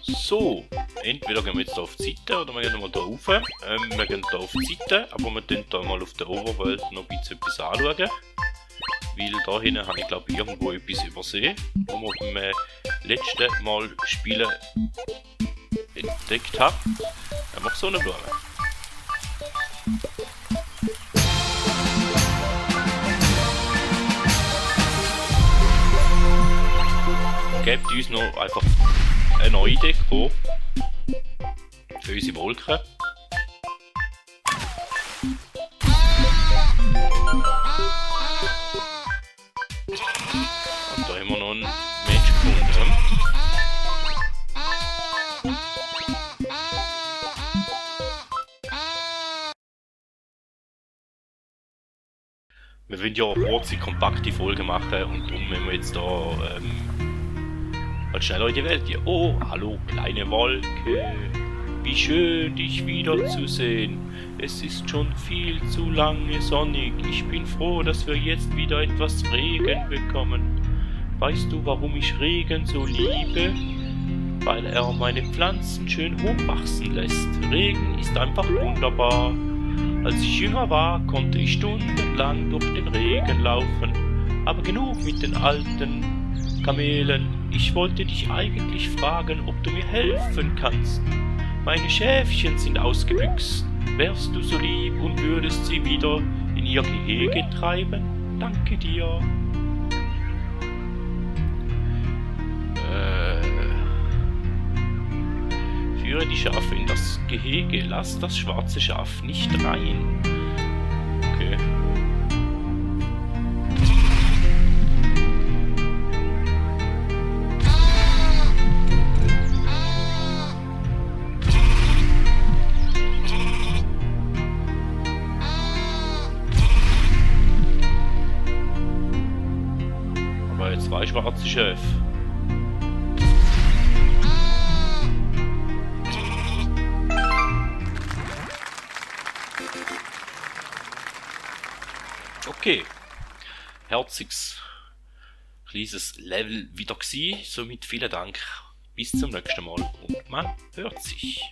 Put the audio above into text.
So, entweder gehen wir jetzt hier auf die Seite oder wir gehen mal hier rauf. Wir gehen hier auf die Seite, aber wir tun hier mal auf der Overworld noch ein bisschen etwas anschauen. Weil da hinten habe ich glaube irgendwo etwas übersehen, wo wir beim letzten Mal spielen entdeckt haben. Haben wir so eine Blume. Gebt uns noch einfach eine neue Deko für unsere Wolken. Und da haben wir noch einen Mensch gefunden. Wir wollen ja eine kurze, kompakte Folge machen und darum müssen wir jetzt da halt schneller in die Welt gehen. Oh, hallo kleine Wolke, wie schön dich wiederzusehen. Es ist schon viel zu lange sonnig. Ich bin froh, dass wir jetzt wieder etwas Regen bekommen. Weißt du, warum ich Regen so liebe? Weil er meine Pflanzen schön hochwachsen lässt. Regen ist einfach wunderbar. Als ich jünger war, konnte ich stundenlang durch den Regen laufen. Aber genug mit den alten Kamelen. Ich wollte dich eigentlich fragen, ob du mir helfen kannst. Meine Schäfchen sind ausgebüxt. Wärst du so lieb und würdest sie wieder in ihr Gehege treiben? Danke dir. Führe die Schafe in das Gehege, lass das schwarze Schaf nicht rein. Okay. Aber jetzt zwei schwarze Schäfe. Okay, herziges kleines Level wieder gewesen, somit vielen Dank, bis zum nächsten Mal und man hört sich.